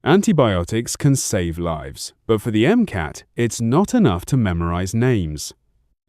Antibiotics can save lives, but for the MCAT, it's not enough to memorize names.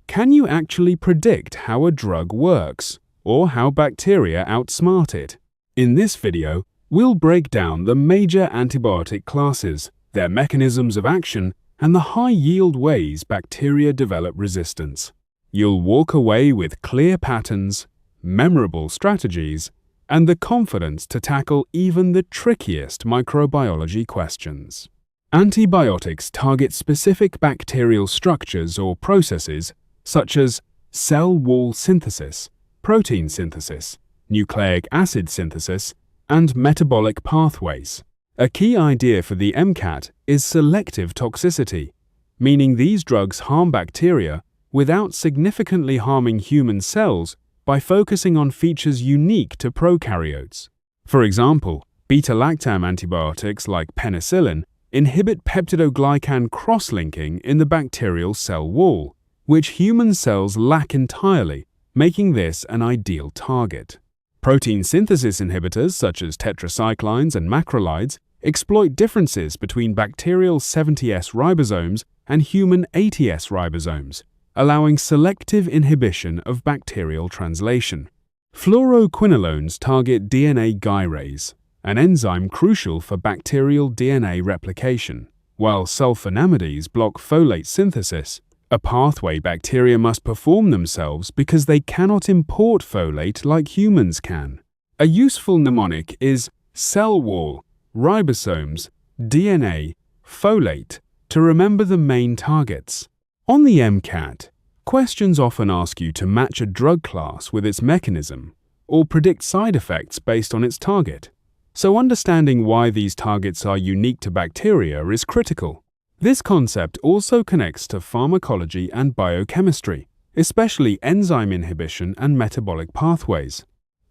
Can you actually predict how a drug works, or how bacteria outsmart it? In this video, we'll break down the major antibiotic classes, their mechanisms of action, and the high-yield ways bacteria develop resistance. You'll walk away with clear patterns, memorable strategies, and the confidence to tackle even the trickiest microbiology questions. Antibiotics target specific bacterial structures or processes such as cell wall synthesis, protein synthesis, nucleic acid synthesis, and metabolic pathways. A key idea for the MCAT is selective toxicity, meaning these drugs harm bacteria without significantly harming human cells by focusing on features unique to prokaryotes. For example, beta-lactam antibiotics like penicillin inhibit peptidoglycan cross-linking in the bacterial cell wall, which human cells lack entirely, making this an ideal target. Protein synthesis inhibitors such as tetracyclines and macrolides exploit differences between bacterial 70S ribosomes and human 80S ribosomes, allowing selective inhibition of bacterial translation. Fluoroquinolones target DNA gyrase, an enzyme crucial for bacterial DNA replication, while sulfonamides block folate synthesis, a pathway bacteria must perform themselves because they cannot import folate like humans can. A useful mnemonic is cell wall, ribosomes, DNA, folate to remember the main targets. On the MCAT, questions often ask you to match a drug class with its mechanism or predict side effects based on its target. So understanding why these targets are unique to bacteria is critical. This concept also connects to pharmacology and biochemistry, especially enzyme inhibition and metabolic pathways.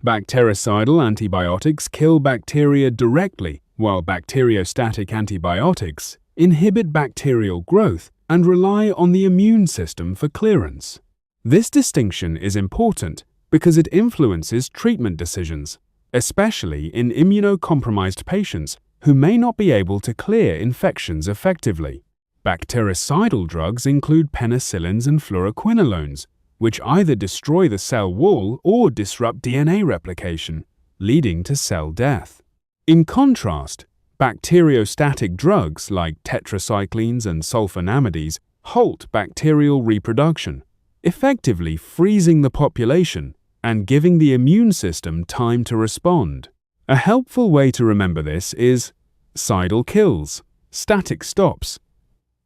Bactericidal antibiotics kill bacteria directly, while bacteriostatic antibiotics inhibit bacterial growth and rely on the immune system for clearance. This distinction is important because it influences treatment decisions, especially in immunocompromised patients who may not be able to clear infections effectively. Bactericidal drugs include penicillins and fluoroquinolones, which either destroy the cell wall or disrupt DNA replication, leading to cell death. In contrast, bacteriostatic drugs like tetracyclines and sulfonamides halt bacterial reproduction, effectively freezing the population and giving the immune system time to respond. A helpful way to remember this is cidal kills, static stops.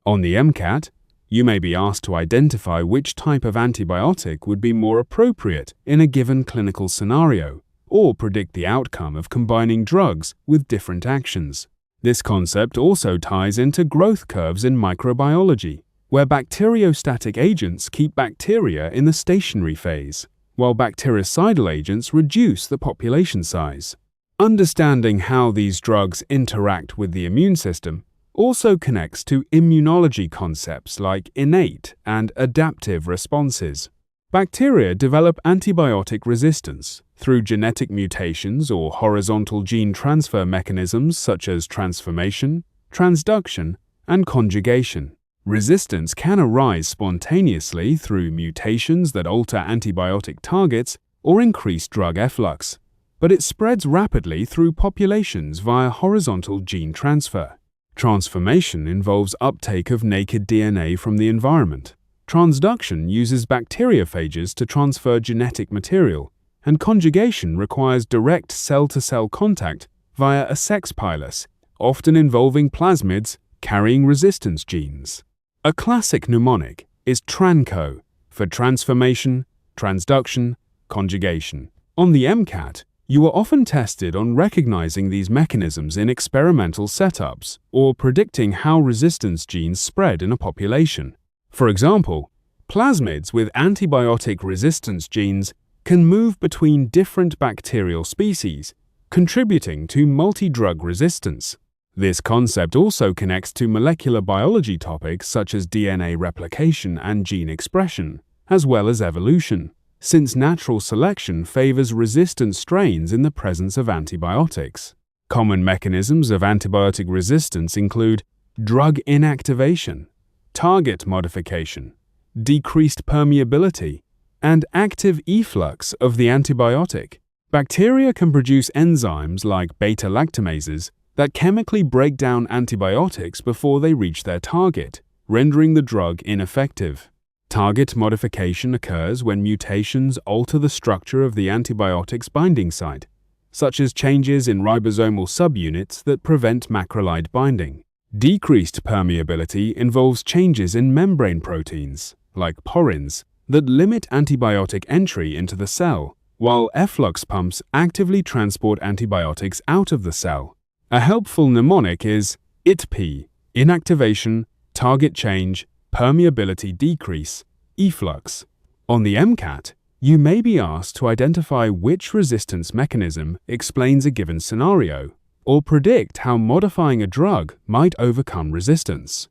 On the MCAT, you may be asked to identify which type of antibiotic would be more appropriate in a given clinical scenario, or predict the outcome of combining drugs with different actions. This concept also ties into growth curves in microbiology, where bacteriostatic agents keep bacteria in the stationary phase, while bactericidal agents reduce the population size. Understanding how these drugs interact with the immune system also connects to immunology concepts like innate and adaptive responses. Bacteria develop antibiotic resistance through genetic mutations or horizontal gene transfer mechanisms such as transformation, transduction, and conjugation. Resistance can arise spontaneously through mutations that alter antibiotic targets or increase drug efflux, but it spreads rapidly through populations via horizontal gene transfer. Transformation involves uptake of naked DNA from the environment. Transduction uses bacteriophages to transfer genetic material, and conjugation requires direct cell-to-cell contact via a sex pilus, often involving plasmids carrying resistance genes. A classic mnemonic is TRANCO for transformation, transduction, conjugation. On the MCAT, you are often tested on recognizing these mechanisms in experimental setups or predicting how resistance genes spread in a population. For example, plasmids with antibiotic resistance genes can move between different bacterial species, contributing to multi-drug resistance. This concept also connects to molecular biology topics such as DNA replication and gene expression, as well as evolution, since natural selection favors resistant strains in the presence of antibiotics. Common mechanisms of antibiotic resistance include drug inactivation, target modification, decreased permeability, and active efflux of the antibiotic. Bacteria can produce enzymes like beta-lactamases that chemically break down antibiotics before they reach their target, rendering the drug ineffective. Target modification occurs when mutations alter the structure of the antibiotic's binding site, such as changes in ribosomal subunits that prevent macrolide binding. Decreased permeability involves changes in membrane proteins, like porins, that limit antibiotic entry into the cell, while efflux pumps actively transport antibiotics out of the cell. A helpful mnemonic is ITP, inactivation, target change, permeability decrease, efflux. On the MCAT, you may be asked to identify which resistance mechanism explains a given scenario, or predict how modifying a drug might overcome resistance.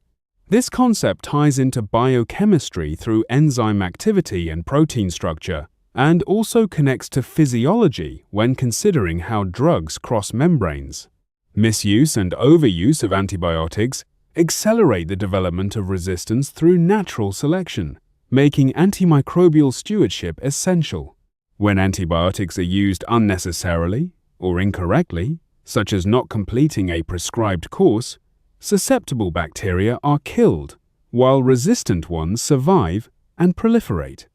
This concept ties into biochemistry through enzyme activity and protein structure, and also connects to physiology when considering how drugs cross membranes. Misuse and overuse of antibiotics accelerate the development of resistance through natural selection, making antimicrobial stewardship essential. When antibiotics are used unnecessarily or incorrectly, such as not completing a prescribed course, susceptible bacteria are killed, while resistant ones survive and proliferate.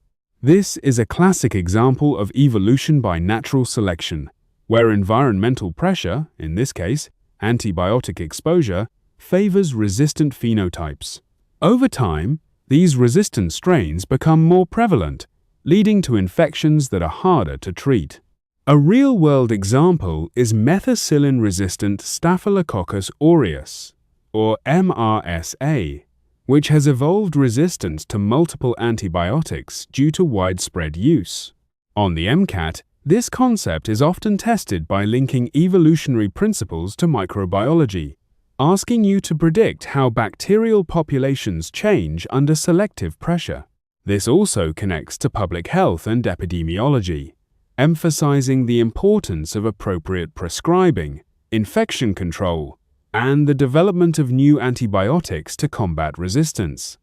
This is a classic example of evolution by natural selection, where environmental pressure, in this case, antibiotic exposure, favors resistant phenotypes. Over time, these resistant strains become more prevalent, leading to infections that are harder to treat. A real-world example is methicillin-resistant Staphylococcus aureus, or MRSA, which has evolved resistance to multiple antibiotics due to widespread use. On the MCAT, this concept is often tested by linking evolutionary principles to microbiology, asking you to predict how bacterial populations change under selective pressure. This also connects to public health and epidemiology, emphasizing the importance of appropriate prescribing, infection control, and the development of new antibiotics to combat resistance.